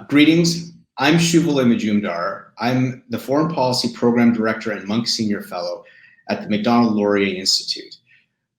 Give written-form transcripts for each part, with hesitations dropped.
Greetings. I'm Shuvaloy Majumdar. I'm the Foreign Policy Program Director and Munk Senior Fellow at the Macdonald-Laurier Institute.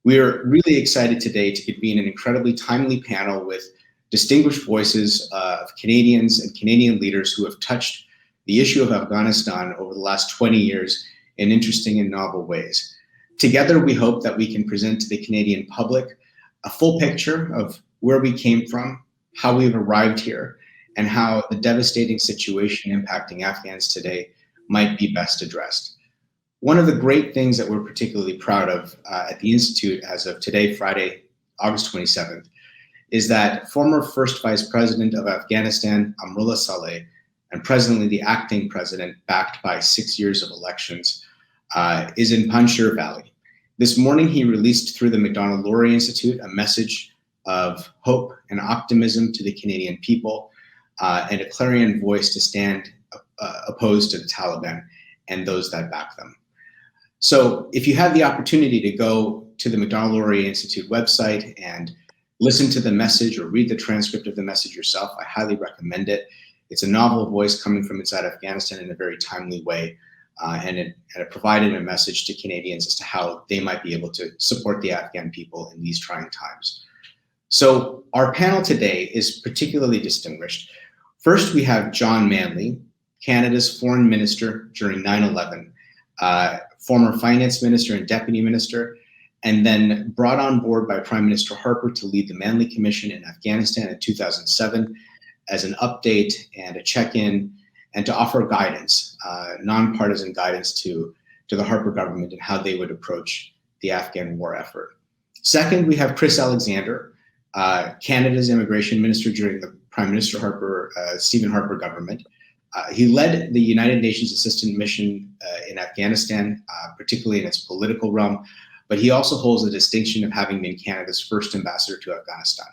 We are really excited today to convene an incredibly timely panel with distinguished voices of Canadians and Canadian leaders who have touched the issue of Afghanistan over the last 20 years in interesting and novel ways. Together, we hope that we can present to the Canadian public a full picture of where we came from, how we've arrived here, and how the devastating situation impacting Afghans today might be best addressed. One of the great things that we're particularly proud of at the Institute as of today, Friday, August 27th, is that former First Vice President of Afghanistan, Amrullah Saleh, and presently the acting president, backed by 6 years of elections, is in Panjshir Valley. This morning, he released through the Macdonald-Laurier Institute a message of hope and optimism to the Canadian people, and a clarion voice to stand opposed to the Taliban and those that back them. So if you have the opportunity to go to the Macdonald-Laurier Institute website and listen to the message or read the transcript of the message yourself, I highly recommend it. It's a novel voice coming from inside Afghanistan in a very timely way, and it provided a message to Canadians as to how they might be able to support the Afghan people in these trying times. So our panel today is particularly distinguished. First, we have John Manley, Canada's foreign minister during 9/11, former finance minister and deputy minister, and then brought on board by Prime Minister Harper to lead the Manley Commission in Afghanistan in 2007 as an update and a check-in, and to offer guidance, nonpartisan guidance to the Harper government and how they would approach the Afghan war effort. Second, we have Chris Alexander, Canada's immigration minister during the Prime Minister Harper, Stephen Harper government. He led the United Nations Assistant Mission in Afghanistan, particularly in its political realm, but he also holds the distinction of having been Canada's first ambassador to Afghanistan.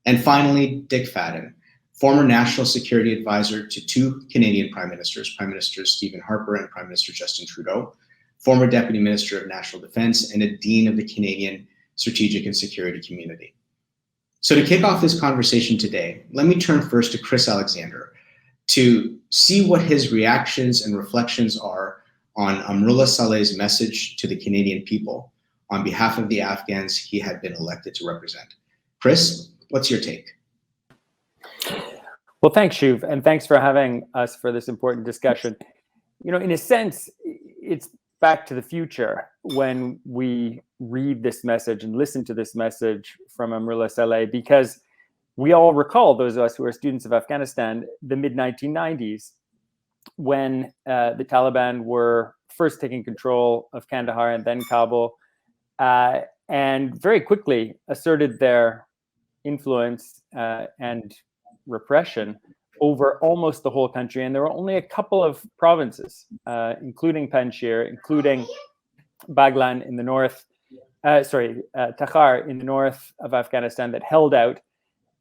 And finally, Dick Fadden, former National Security Advisor to two Canadian Prime Ministers, Prime Minister Stephen Harper and Prime Minister Justin Trudeau, former Deputy Minister of National Defence, and a Dean of the Canadian Strategic and Security Community. So to kick off this conversation today, let me turn first to Chris Alexander to see what his reactions and reflections are on Amrullah Saleh's message to the Canadian people on behalf of the Afghans he had been elected to represent. Chris, what's your take? Well, thanks, Shuv, and thanks for having us for this important discussion. You know, in a sense, it's back to the future when we read this message and listen to this message from Amrullah Saleh, because we all recall, those of us who are students of Afghanistan, the mid-1990s, when the Taliban were first taking control of Kandahar and then Kabul, and very quickly asserted their influence and repression over almost the whole country. And there were only a couple of provinces, including Panjshir, including Baghlan in the north, Takhar in the north of Afghanistan, that held out.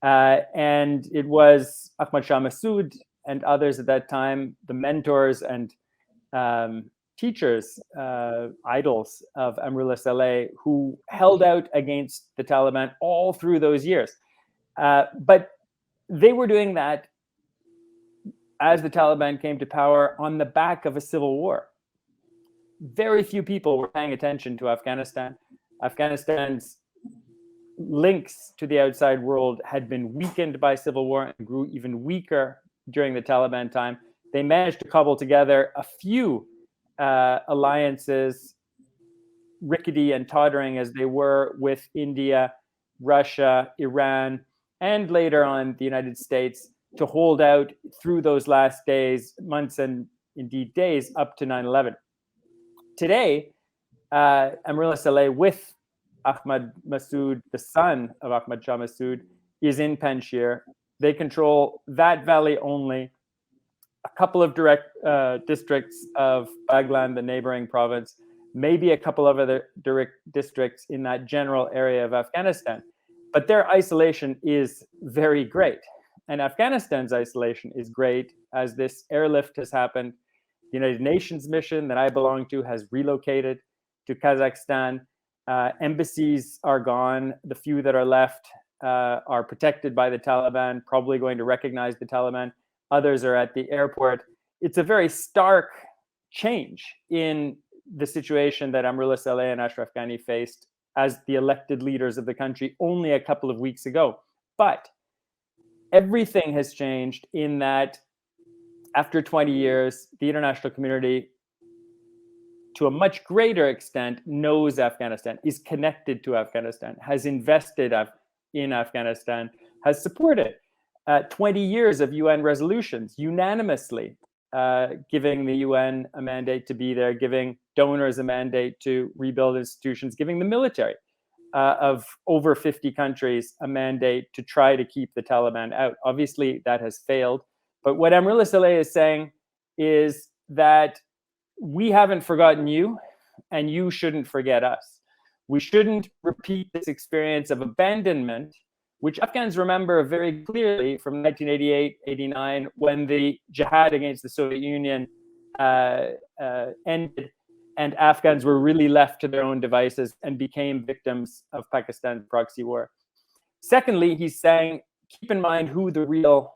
And it was Ahmad Shah Massoud and others at that time, the mentors and teachers, idols of Amrullah Saleh, who held out against the Taliban all through those years. But they were doing that as the Taliban came to power on the back of a civil war. Very few people were paying attention to Afghanistan. Afghanistan's links to the outside world had been weakened by civil war and grew even weaker during the Taliban time. They managed to cobble together a few alliances, rickety and tottering as they were, with India, Russia, Iran, and later on the United States, to hold out through those last days, months, and indeed days up to 9/11. Today, Amrullah Saleh, with Ahmad Massoud, the son of Ahmad Shah Massoud, is in Panjshir. They control that valley only, a couple of direct districts of Baghlan, the neighboring province, maybe a couple of other direct districts in that general area of Afghanistan. But their isolation is very great. And Afghanistan's isolation is great, as this airlift has happened. The United Nations mission that I belong to has relocated to Kazakhstan. Embassies are gone. The few that are left are protected by the Taliban, probably going to recognize the Taliban. Others are at the airport. It's a very stark change in the situation that Amrullah Saleh and Ashraf Ghani faced as the elected leaders of the country only a couple of weeks ago. But everything has changed in that after 20 years, the international community, to a much greater extent, knows Afghanistan, is connected to Afghanistan, has invested in Afghanistan, has supported 20 years of UN resolutions unanimously, giving the UN a mandate to be there, giving donors a mandate to rebuild institutions, giving the military of over 50 countries a mandate to try to keep the Taliban out. Obviously, that has failed. But what Amrullah Saleh is saying is that we haven't forgotten you, and you shouldn't forget us. We shouldn't repeat this experience of abandonment, which Afghans remember very clearly from 1988-89, when the jihad against the Soviet Union ended, and Afghans were really left to their own devices and became victims of Pakistan's proxy war. Secondly, he's saying, keep in mind who the real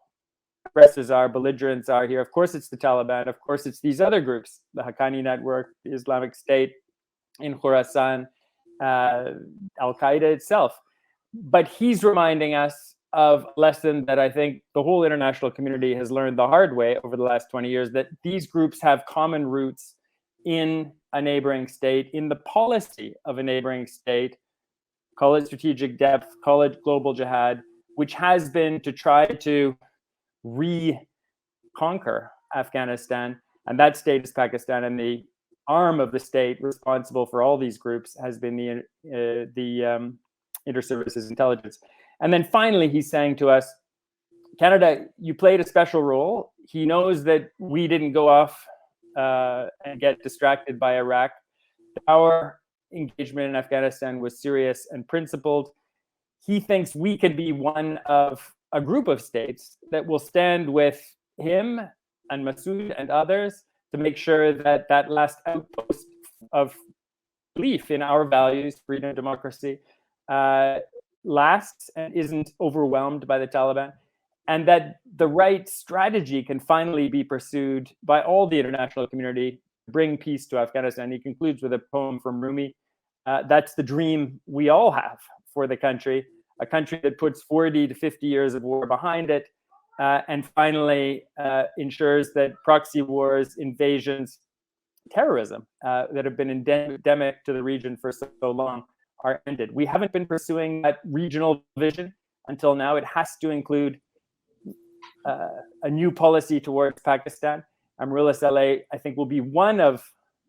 aggressors are, belligerents are here. Of course, it's the Taliban. Of course, it's these other groups, the Haqqani Network, the Islamic State in Khorasan, Al-Qaeda itself. But he's reminding us of a lesson that I think the whole international community has learned the hard way over the last 20 years, that these groups have common roots in a neighboring state, in the policy of a neighboring state, call it strategic depth, call it global jihad, which has been to try to reconquer Afghanistan. And that state is Pakistan, and the arm of the state responsible for all these groups has been the Inter-Services Intelligence. And then finally, he's saying to us, Canada, you played a special role. He knows that we didn't go off and get distracted by Iraq. Our engagement in Afghanistan was serious and principled. He thinks we can be one of a group of states that will stand with him and Masood and others to make sure that that last outpost of belief in our values, freedom, democracy, lasts and isn't overwhelmed by the Taliban, and that the right strategy can finally be pursued by all the international community to bring peace to Afghanistan. He concludes with a poem from Rumi. That's the dream we all have for the country, a country that puts 40 to 50 years of war behind it, and finally ensures that proxy wars, invasions, terrorism that have been endemic to the region for so long are ended. We haven't been pursuing that regional vision until now. It has to include a new policy towards Pakistan. Amrullah Saleh, I think, will be one of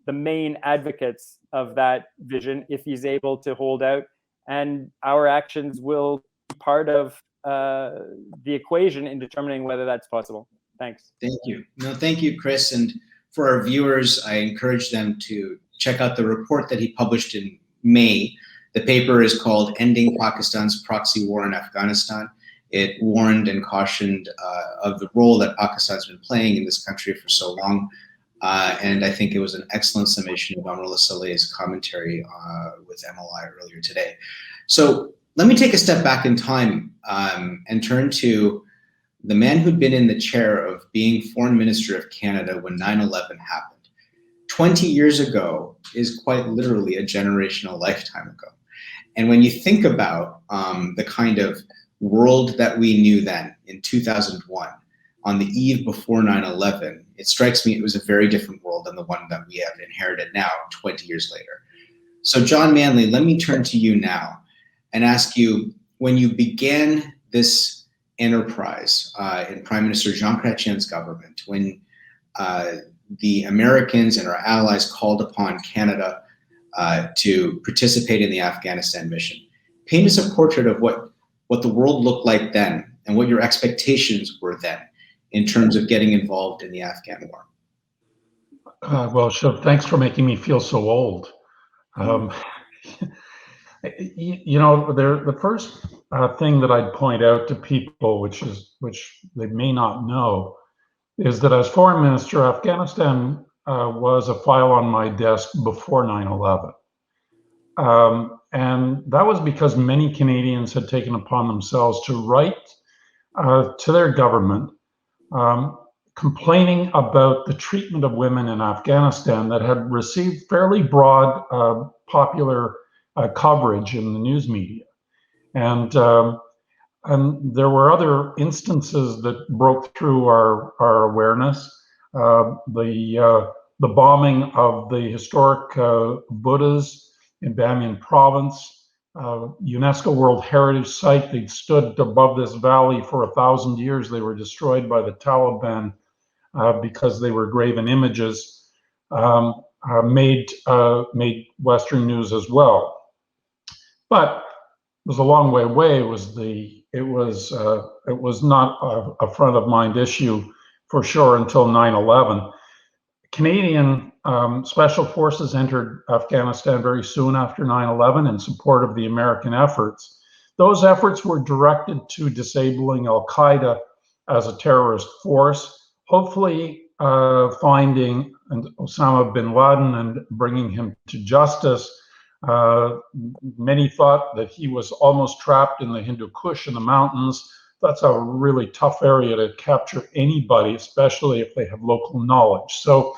the main advocates of that vision if he's able to hold out, and our actions will be part of the equation in determining whether that's possible. Thanks. Thank you. No, thank you, Chris. And for our viewers, I encourage them to check out the report that he published in May. The paper is called Ending Pakistan's Proxy War in Afghanistan. It warned and cautioned of the role that Pakistan's been playing in this country for so long. And I think it was an excellent summation of Amrullah Saleh's commentary with MLI earlier today. So let me take a step back in time and turn to the man who'd been in the chair of being Foreign Minister of Canada when 9/11 happened. 20 years ago is quite literally a generational lifetime ago. And when you think about the kind of world that we knew then in 2001, on the eve before 9/11, it strikes me it was a very different world than the one that we have inherited now, 20 years later. So John Manley, let me turn to you now and ask you, when you began this enterprise in Prime Minister Jean Chrétien's government, when the Americans and our allies called upon Canada to participate in the Afghanistan mission, paint us a portrait of what the world looked like then and what your expectations were then in terms of getting involved in the Afghan war. Well, Shiv, thanks for making me feel so old. You know, the first thing that I'd point out to people, which they may not know, is that as Foreign Minister, Afghanistan was a file on my desk before 9/11. And that was because many Canadians had taken upon themselves to write to their government, complaining about the treatment of women in Afghanistan that had received fairly broad popular coverage in the news media. And there were other instances that broke through our awareness. The bombing of the historic Buddhas in Bamiyan province, UNESCO World Heritage Site. They'd stood above this valley for 1,000 years. They were destroyed by the Taliban because they were graven images, made Western news as well. But it was a long way away. It was not a front of mind issue for sure until 9/11. Canadian special forces entered Afghanistan very soon after 9/11 in support of the American efforts. Those efforts were directed to disabling Al-Qaeda as a terrorist force, hopefully finding Osama bin Laden and bringing him to justice. Many thought that he was almost trapped in the Hindu Kush in the mountains. That's a really tough area to capture anybody, especially if they have local knowledge. So,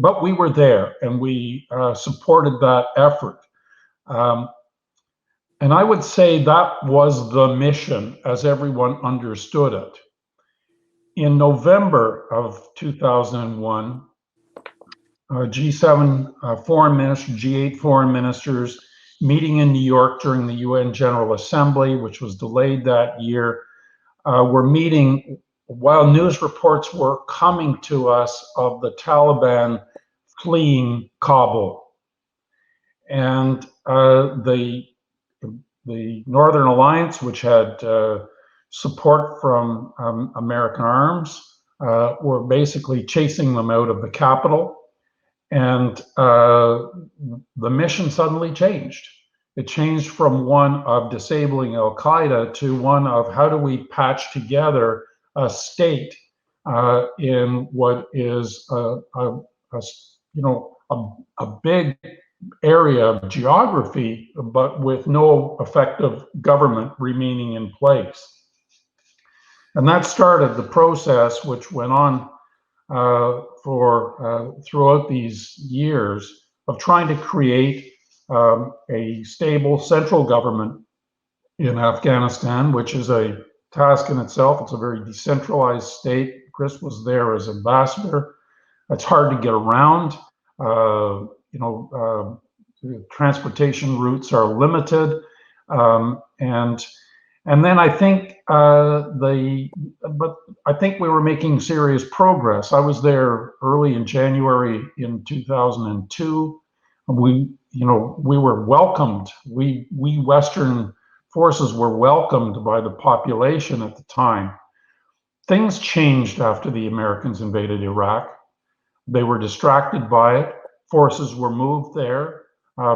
but we were there and we supported that effort. And I would say that was the mission as everyone understood it. In November of 2001, G7 foreign ministers, G8 foreign ministers meeting in New York during the UN General Assembly, which was delayed that year, were meeting while news reports were coming to us of the Taliban fleeing Kabul. And the Northern Alliance, which had support from American arms, were basically chasing them out of the capital. And the mission suddenly changed. It changed from one of disabling Al-Qaeda to one of how do we patch together a state in what is a big area of geography, but with no effective government remaining in place. And that started the process, which went on throughout these years of trying to create a stable central government in Afghanistan, which is a task in itself. It's a very decentralized state. Chris was there as ambassador. It's hard to get around. Transportation routes are limited, and then I think but I think we were making serious progress. I was there early in January in 2002. We were welcomed. We Western forces were welcomed by the population at the time. Things changed after the Americans invaded Iraq. They were distracted by it. Forces were moved there.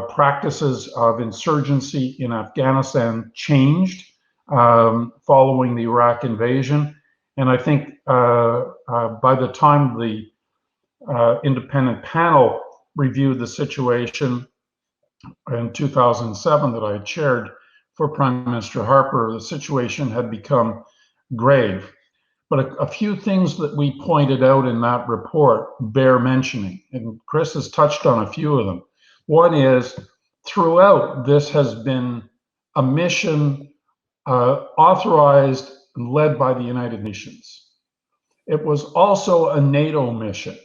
Practices of insurgency in Afghanistan changed following the Iraq invasion. And I think by the time the independent panel reviewed the situation in 2007 that I had chaired for Prime Minister Harper, the situation had become grave. But a few things that we pointed out in that report bear mentioning, and Chris has touched on a few of them. One is, throughout, this has been a mission authorized and led by the United Nations. It was also a NATO mission.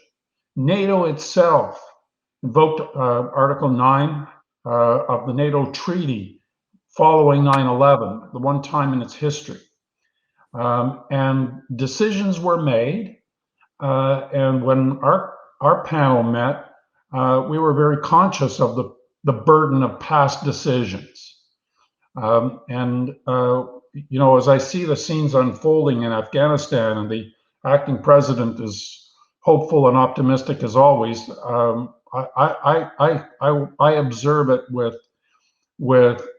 NATO itself invoked Article 9 of the NATO Treaty following 9/11, the one time in its history. And decisions were made, and when our panel met, we were very conscious of the burden of past decisions. As I see the scenes unfolding in Afghanistan, and the acting president is hopeful and optimistic as always, I observe it with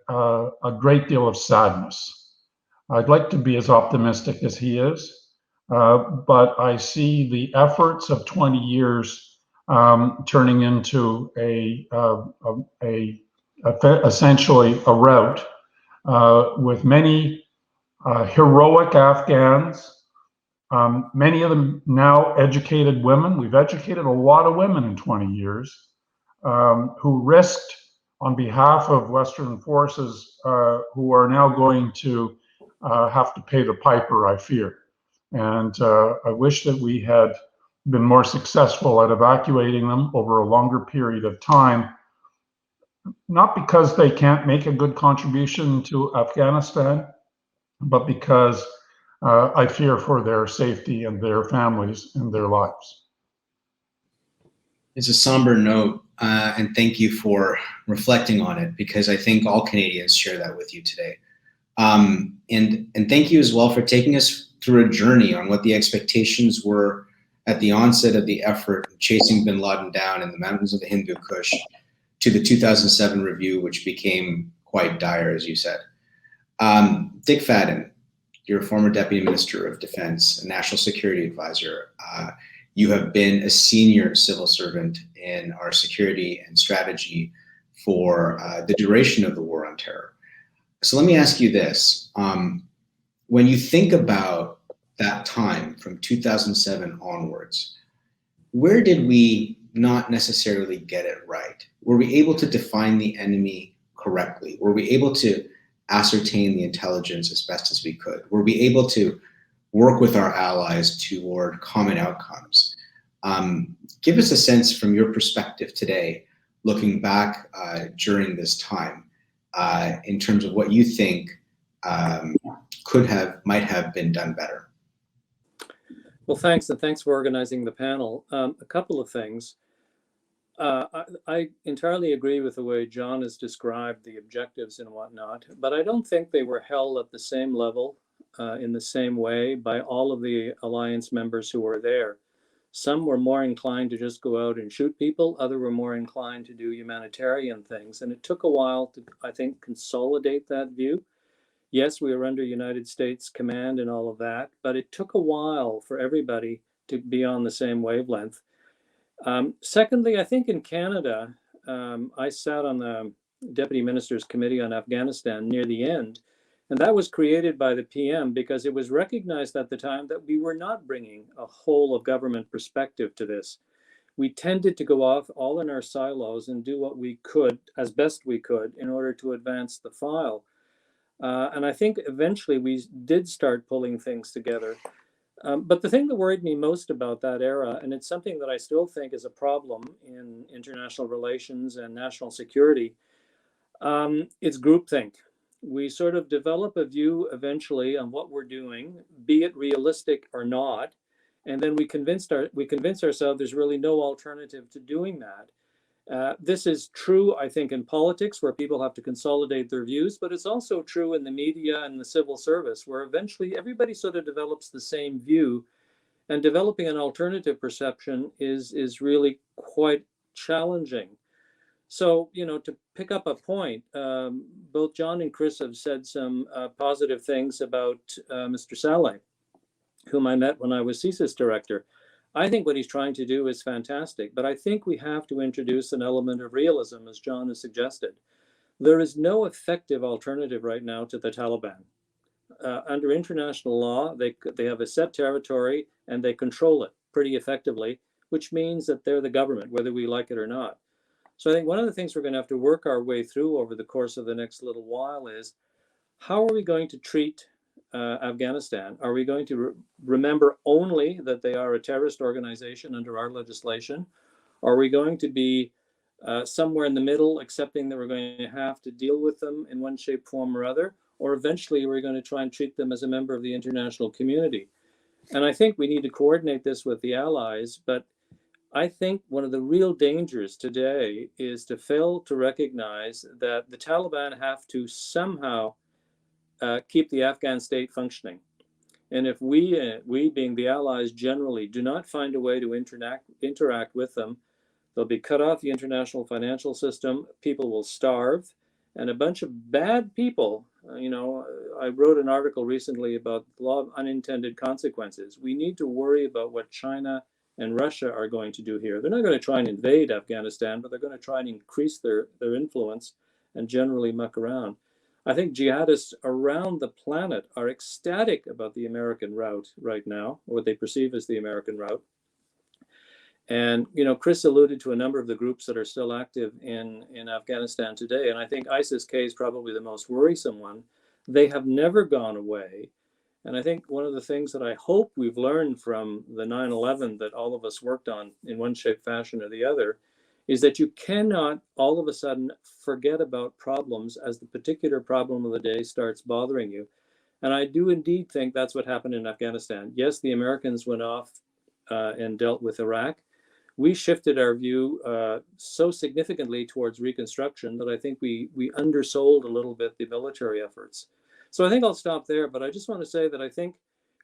a great deal of sadness. I'd like to be as optimistic as he is, but I see the efforts of 20 years turning into a essentially a rout with many heroic Afghans, many of them now educated women. We've educated a lot of women in 20 years who risked on behalf of Western forces who are now going to have to pay the piper, I fear. And I wish that we had been more successful at evacuating them over a longer period of time, not because they can't make a good contribution to Afghanistan, but because I fear for their safety and their families and their lives. It's a somber note, and thank you for reflecting on it, because I think all Canadians share that with you today. And thank you as well for taking us through a journey on what the expectations were at the onset of the effort chasing bin Laden down in the mountains of the Hindu Kush to the 2007 review, which became quite dire, as you said. Dick Fadden, you're a former Deputy Minister of Defense and National Security Advisor. You have been a senior civil servant in our security and strategy for the duration of the war on terror. So let me ask you this. When you think about that time from 2007 onwards, where did we not necessarily get it right? Were we able to define the enemy correctly? Were we able to ascertain the intelligence as best as we could? Were we able to work with our allies toward common outcomes? Give us a sense from your perspective today, looking back during this time, in terms of what you think might have been done better. Well, thanks, and thanks for organizing the panel. A couple of things. I entirely agree with the way John has described the objectives and whatnot, but I don't think they were held at the same level, in the same way by all of the alliance members who were there. Some were more inclined to just go out and shoot people. Others were more inclined to do humanitarian things. And it took a while to, I think, consolidate that view. Yes, we were under United States command and all of that, but it took a while for everybody to be on the same wavelength. Secondly, I think in Canada, I sat on the Deputy Minister's Committee on Afghanistan near the end, and that was created by the PM because it was recognized at the time that we were not bringing a whole of government perspective to this. We tended to go off all in our silos and do what we could as best we could in order to advance the file. And I think eventually we did start pulling things together. But the thing that worried me most about that era, and it's something that I still think is a problem in international relations and national security, it's groupthink. We sort of develop a view eventually on what we're doing, be it realistic or not, and then we convince ourselves there's really no alternative to doing that. This is true, I think, in politics, where people have to consolidate their views, but it's also true in the media and the civil service, where eventually everybody sort of develops the same view, and developing an alternative perception is really quite challenging. So, to pick up a point, both John and Chris have said some positive things about Mr. Saleh, whom I met when I was CSIS director. I think what he's trying to do is fantastic, but I think we have to introduce an element of realism, as John has suggested. There is no effective alternative right now to the Taliban. Under international law, they have a set territory and they control it pretty effectively, which means that they're the government, whether we like it or not. So I think one of the things we're going to have to work our way through over the course of the next little while is, how are we going to treat Afghanistan? Are we going to remember only that they are a terrorist organization under our legislation? Are we going to be somewhere in the middle, accepting that we're going to have to deal with them in one shape, form, or other? Or eventually we're going to try and treat them as a member of the international community? And I think we need to coordinate this with the allies, but I think one of the real dangers today is to fail to recognize that the Taliban have to somehow keep the Afghan state functioning. And if we being the allies generally, do not find a way to interact with them, they'll be cut off the international financial system, people will starve, and a bunch of bad people, I wrote an article recently about the law of unintended consequences. We need to worry about what China and Russia are going to do here. They're not going to try and invade Afghanistan, but they're going to try and increase their influence and generally muck around. I think jihadists around the planet are ecstatic about the American route right now, or what they perceive as the American route. And, you know, Chris alluded to a number of the groups that are still active in Afghanistan today. And I think ISIS-K is probably the most worrisome one. They have never gone away. And I think one of the things that I hope we've learned from the 9/11 that all of us worked on in one shape, fashion, or the other, is that you cannot all of a sudden forget about problems as the particular problem of the day starts bothering you. And I do indeed think that's what happened in Afghanistan. Yes, the Americans went off and dealt with Iraq. We shifted our view so significantly towards reconstruction that I think we undersold a little bit the military efforts. So I think I'll stop there, but I just want to say that I think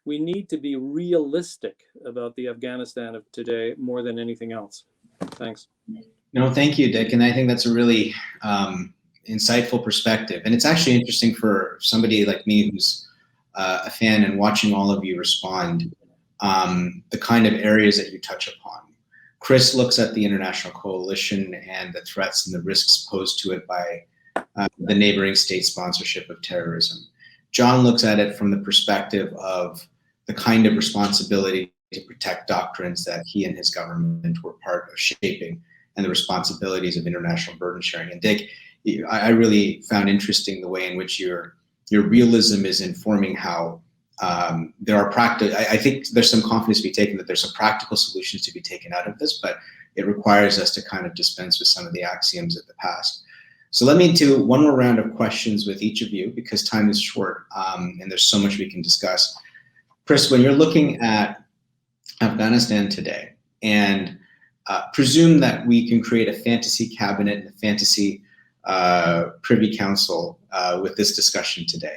we need to be realistic about the Afghanistan of today more than anything else. Thanks. No, thank you, Dick. And I think that's a really insightful perspective. And it's actually interesting for somebody like me who's a fan and watching all of you respond, the kind of areas that you touch upon. Chris looks at the international coalition and the threats and the risks posed to it by the neighboring state sponsorship of terrorism. John looks at it from the perspective of the kind of responsibility to protect doctrines that he and his government were part of shaping and the responsibilities of international burden sharing. And Dick, I really found interesting the way in which your realism is informing how there are I think there's some confidence to be taken that there's some practical solutions to be taken out of this, but it requires us to kind of dispense with some of the axioms of the past. So let me do one more round of questions with each of you because time is short and there's so much we can discuss. Chris, when you're looking at Afghanistan today and presume that we can create a fantasy cabinet and a fantasy privy council with this discussion today.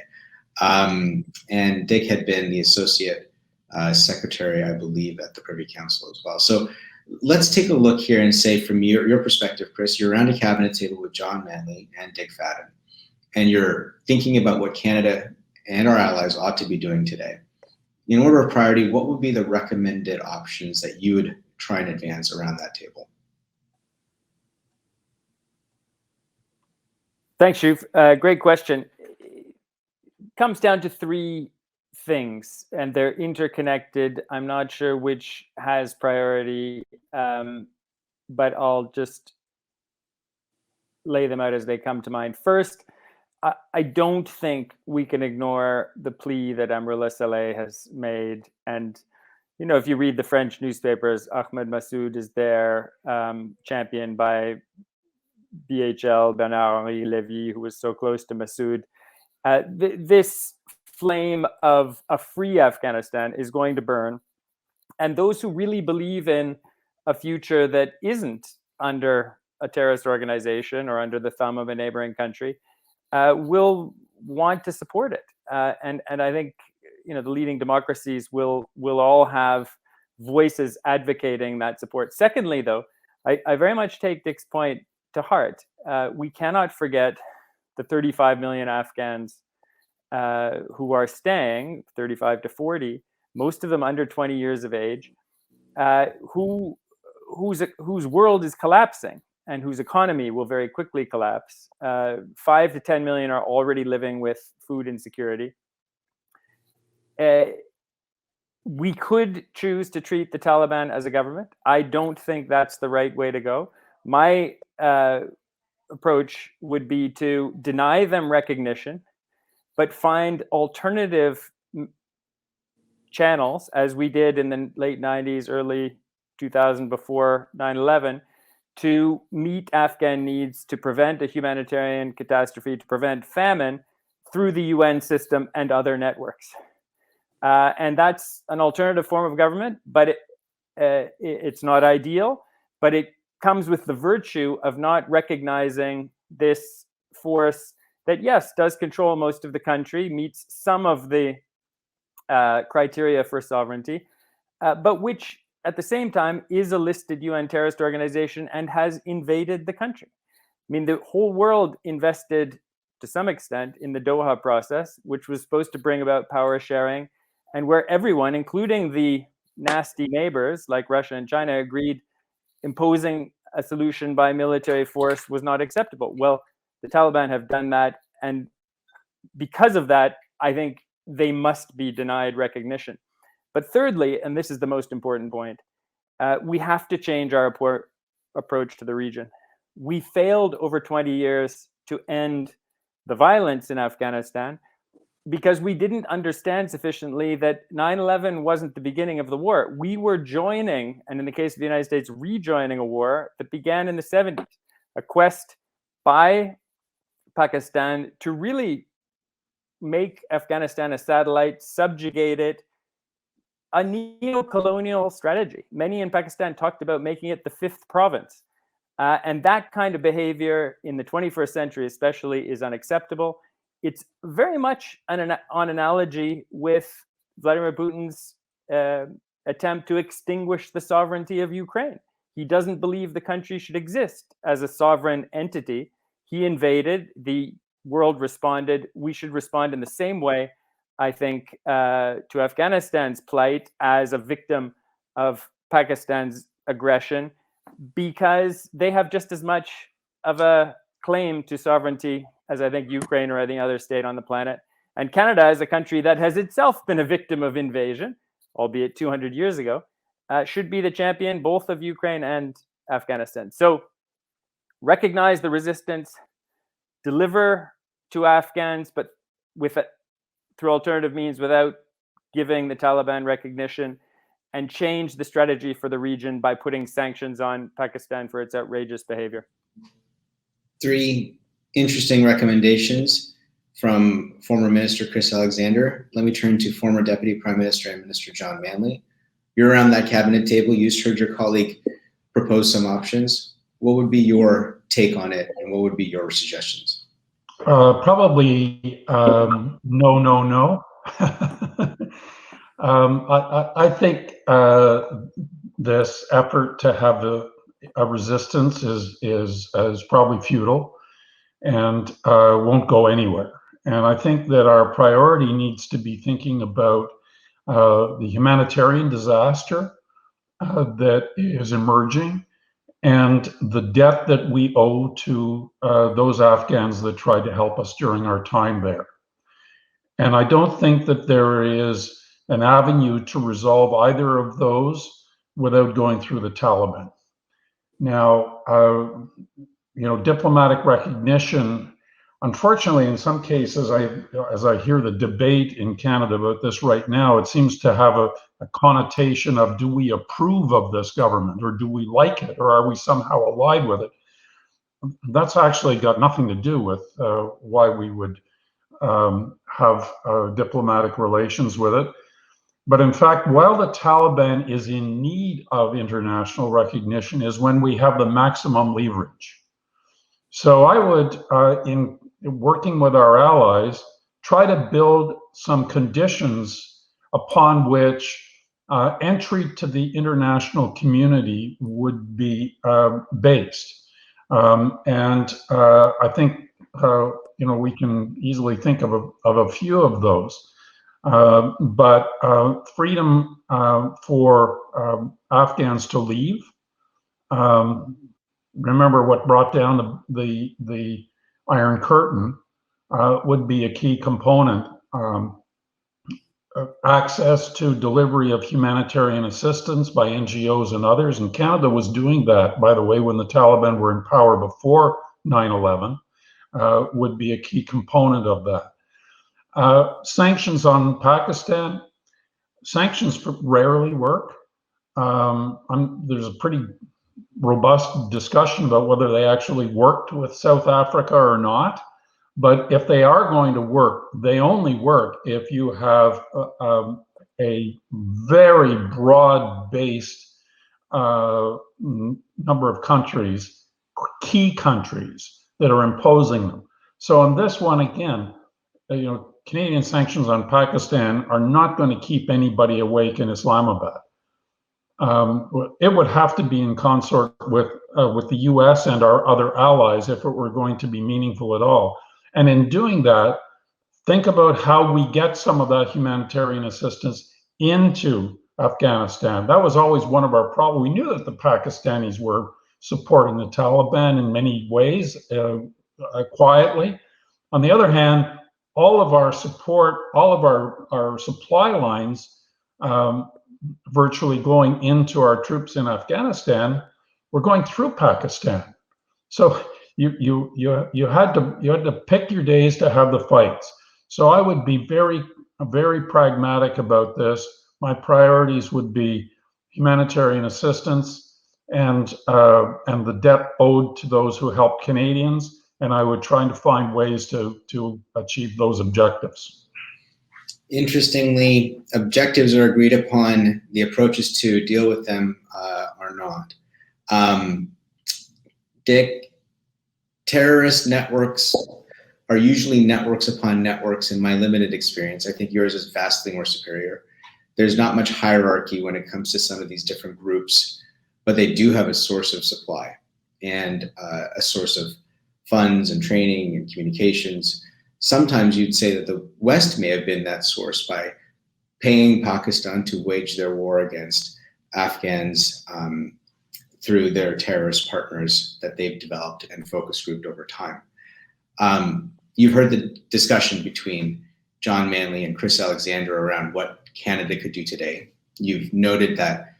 And Dick had been the associate secretary, I believe, at the Privy Council as well. So let's take a look here and say from your perspective, Chris, you're around a cabinet table with John Manley and Dick Fadden, and you're thinking about what Canada and our allies ought to be doing today. In order of priority, what would be the recommended options that you would try and advance around that table? Thanks, Shuv. Great question. Comes down to three things and they're interconnected. I'm not sure which has priority, but I'll just lay them out as they come to mind. First, I don't think we can ignore the plea that Amrullah Saleh has made. And, you know, if you read the French newspapers, Ahmed Massoud is there, championed by BHL, Bernard-Henri Lévy, who was so close to Massoud. This flame of a free Afghanistan is going to burn. And those who really believe in a future that isn't under a terrorist organization or under the thumb of a neighboring country will want to support it. And I think, you know, the leading democracies will all have voices advocating that support. Secondly, though, I very much take Dick's point to heart. We cannot forget the 35 million Afghans who are staying, 35 to 40, most of them under 20 years of age, whose world is collapsing and whose economy will very quickly collapse. 5 to 10 million are already living with food insecurity. We could choose to treat the Taliban as a government. I don't think that's the right way to go. My approach would be to deny them recognition, but find alternative channels, as we did in the late 90s, early 2000, before 9/11, to meet Afghan needs, to prevent a humanitarian catastrophe, to prevent famine through the UN system and other networks. And that's an alternative form of government, but it's not ideal, but it comes with the virtue of not recognizing this force that, yes, does control most of the country, meets some of the criteria for sovereignty, but which at the same time is a listed UN terrorist organization and has invaded the country. I mean, the whole world invested to some extent in the Doha process, which was supposed to bring about power sharing, and where everyone, including the nasty neighbors like Russia and China, agreed imposing a solution by military force was not acceptable. Well, The Taliban have done that, and because of that, I think they must be denied recognition. But thirdly, and this is the most important point, we have to change our approach to the region. We failed over 20 years to end the violence in Afghanistan because we didn't understand sufficiently that 9/11 wasn't the beginning of the war. We were joining, and in the case of the United States, rejoining a war that began in the 70s, a quest by Pakistan to really make Afghanistan a satellite, subjugate it, a neo-colonial strategy. Many in Pakistan talked about making it the fifth province. And that kind of behavior in the 21st century especially is unacceptable. It's very much on analogy with Vladimir Putin's attempt to extinguish the sovereignty of Ukraine. He doesn't believe the country should exist as a sovereign entity. He invaded, the world responded. We should respond in the same way, I think, to Afghanistan's plight as a victim of Pakistan's aggression, because they have just as much of a claim to sovereignty as I think Ukraine or any other state on the planet. And Canada, as a country that has itself been a victim of invasion, albeit 200 years ago, should be the champion both of Ukraine and Afghanistan. So recognize the resistance, deliver to Afghans, but through alternative means without giving the Taliban recognition, and change the strategy for the region by putting sanctions on Pakistan for its outrageous behavior. 3 interesting recommendations from former Minister Chris Alexander. Let me turn to former Deputy Prime Minister and Minister John Manley. You're around that cabinet table. You just heard your colleague propose some options. What would be your take on it, and what would be your suggestions? Probably no. I think this effort to have a resistance is probably futile and won't go anywhere. And I think that our priority needs to be thinking about the humanitarian disaster that is emerging, and the debt that we owe to those Afghans that tried to help us during our time there. And I don't think that there is an avenue to resolve either of those without going through the Taliban. Now, diplomatic recognition, unfortunately, in some cases, as I hear the debate in Canada about this right now, it seems to have a connotation of, do we approve of this government, or do we like it, or are we somehow allied with it? That's actually got nothing to do with why we would have diplomatic relations with it. But in fact, while the Taliban is in need of international recognition is when we have the maximum leverage. So I would, in working with our allies, try to build some conditions upon which entry to the international community would be based. And I think we can easily think of a few of those. But freedom for Afghans to leave. Remember what brought down the Iron Curtain would be a key component. Access to delivery of humanitarian assistance by NGOs and others. And Canada was doing that, by the way, when the Taliban were in power before 9/11, would be a key component of that. Sanctions on Pakistan. Sanctions rarely work. There's a pretty robust discussion about whether they actually worked with South Africa or not. But if they are going to work, they only work if you have a very broad-based number of countries, key countries, that are imposing them. So on this one, again, Canadian sanctions on Pakistan are not going to keep anybody awake in Islamabad. It would have to be in consort with the U.S. and our other allies if it were going to be meaningful at all. And in doing that, think about how we get some of that humanitarian assistance into Afghanistan. That was always one of our problems. We knew that the Pakistanis were supporting the Taliban in many ways, quietly. On the other hand, all of our support, all of our supply lines, virtually going into our troops in Afghanistan, were going through Pakistan. So you had to pick your days to have the fights. So I would be very pragmatic about this. My priorities would be humanitarian assistance and the debt owed to those who help Canadians, and I would try to find ways to achieve those objectives. Interestingly, objectives are agreed upon. The approaches to deal with them are not. Dick, terrorist networks are usually networks upon networks in my limited experience. I think yours is vastly more superior. There's not much hierarchy when it comes to some of these different groups, but they do have a source of supply and a source of funds and training and communications. Sometimes you'd say that the West may have been that source by paying Pakistan to wage their war against Afghans through their terrorist partners that they've developed and focus grouped over time. You've heard the discussion between John Manley and Chris Alexander around what Canada could do today. You've noted that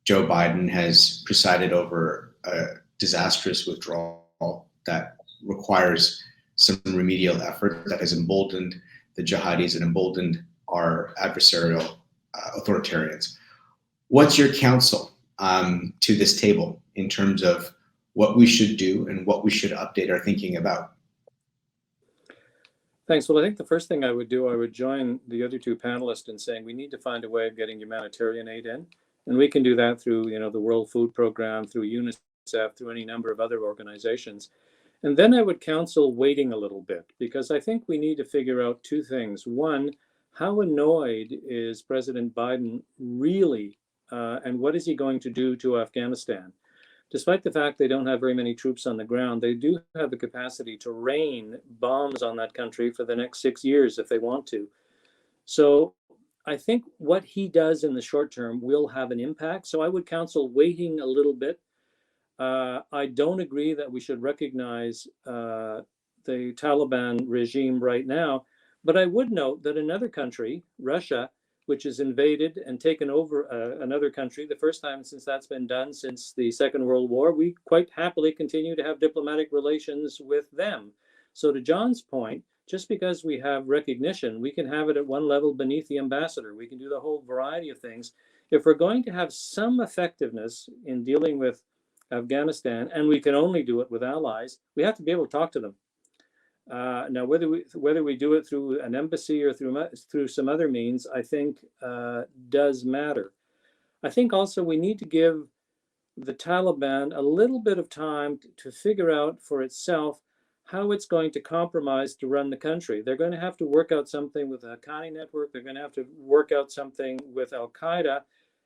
Joe Biden has presided over a disastrous withdrawal that requires some remedial effort that has emboldened the jihadis and emboldened our adversarial authoritarians. What's your counsel to this table in terms of what we should do and what we should update our thinking about? Thanks. Well, I think the first thing I would do, I would join the other two panelists in saying we need to find a way of getting humanitarian aid in. And we can do that through, the World Food Program, through UNICEF, through any number of other organizations. And then I would counsel waiting a little bit, because I think we need to figure out two things. One, how annoyed is President Biden really, and what is he going to do to Afghanistan? Despite the fact they don't have very many troops on the ground, they do have the capacity to rain bombs on that country for the next 6 years if they want to. So I think what he does in the short term will have an impact. So I would counsel waiting a little bit. I don't agree that we should recognize the Taliban regime right now, but I would note that another country, Russia, which has invaded and taken over another country, the first time since that's been done since the Second World War, we quite happily continue to have diplomatic relations with them. So to John's point, just because we have recognition, we can have it at one level beneath the ambassador. We can do the whole variety of things. If we're going to have some effectiveness in dealing with Afghanistan, and we can only do it with allies, we have to be able to talk to them. Now, whether we do it through an embassy or through some other means, I think does matter. I think also we need to give the Taliban a little bit of time to figure out for itself how it's going to compromise to run the country. They're going to have to work out something with the Haqqani network. They're going to have to work out something with Al-Qaeda.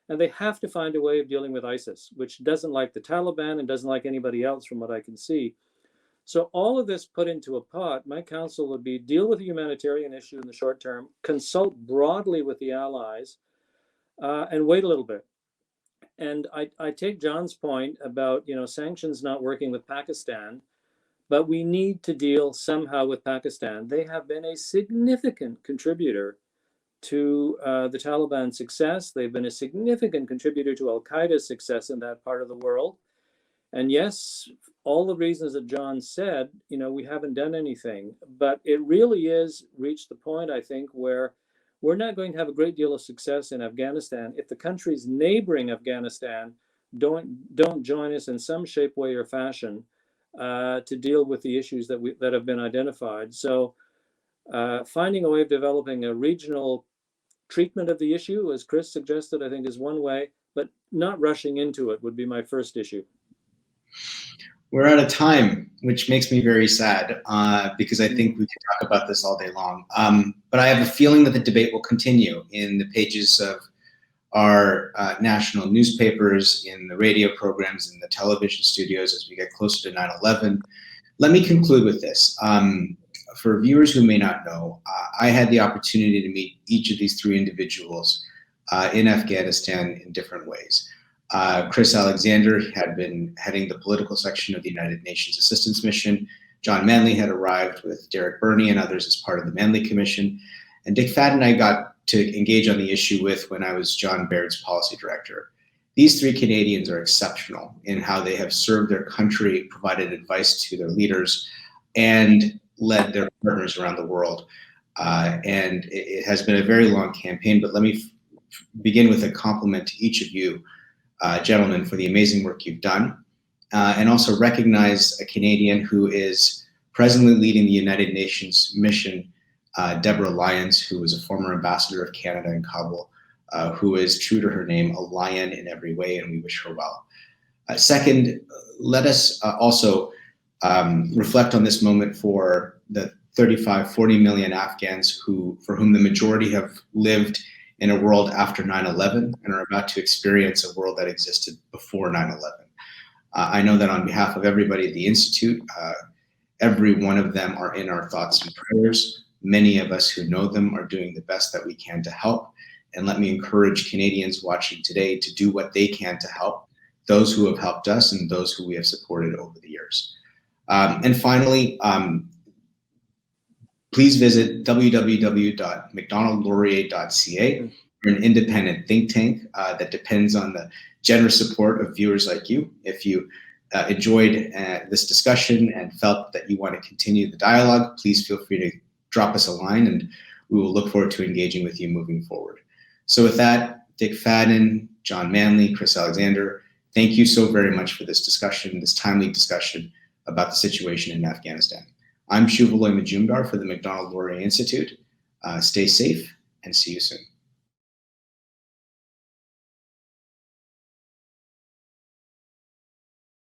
And they have to find a way of dealing with ISIS, which doesn't like the Taliban and doesn't like anybody else from what I can see. So all of this put into a pot, my counsel would be deal with the humanitarian issue in the short term, consult broadly with the allies, and wait a little bit. And I take John's point about sanctions not working with Pakistan, but we need to deal somehow with Pakistan. They have been a significant contributor to the Taliban's success. They've been a significant contributor to Al-Qaeda's success in that part of the world. And yes, all the reasons that John said, we haven't done anything, but it really is reached the point, I think, where we're not going to have a great deal of success in Afghanistan if the countries neighboring Afghanistan don't join us in some shape, way, or fashion to deal with the issues that have been identified. So finding a way of developing a regional treatment of the issue, as Chris suggested, I think is one way, but not rushing into it would be my first issue. We're out of time, which makes me very sad because I think we could talk about this all day long. But I have a feeling that the debate will continue in the pages of our national newspapers, in the radio programs, in the television studios as we get closer to 9/11. Let me conclude with this. For viewers who may not know, I had the opportunity to meet each of these three individuals in Afghanistan in different ways. Chris Alexander had been heading the political section of the United Nations Assistance Mission. John Manley had arrived with Derek Burney and others as part of the Manley Commission. And Dick Fadden I got to engage on the issue with when I was John Baird's policy director. These three Canadians are exceptional in how they have served their country, provided advice to their leaders, and led their partners around the world. And it has been a very long campaign, but let me begin with a compliment to each of you, gentlemen, for the amazing work you've done, and also recognize a Canadian who is presently leading the United Nations mission, Deborah Lyons, who was a former ambassador of Canada in Kabul, who is true to her name, a lion in every way, and we wish her well. Second, let us also reflect on this moment for the 35, 40 million Afghans for whom the majority have lived in a world after 9/11 and are about to experience a world that existed before 9/11. I know that on behalf of everybody at the Institute, every one of them are in our thoughts and prayers. Many of us who know them are doing the best that we can to help. And let me encourage Canadians watching today to do what they can to help those who have helped us and those who we have supported over the years. And finally, please visit www.Macdonald-Laurier.ca. We're an independent think tank that depends on the generous support of viewers like you. If you enjoyed this discussion and felt that you want to continue the dialogue, please feel free to drop us a line and we will look forward to engaging with you moving forward. So with that, Dick Fadden, John Manley, Chris Alexander, thank you so very much for this discussion, this timely discussion about the situation in Afghanistan. I'm Shuvaloy Majumdar for the Macdonald-Laurier Institute. Stay safe and see you soon.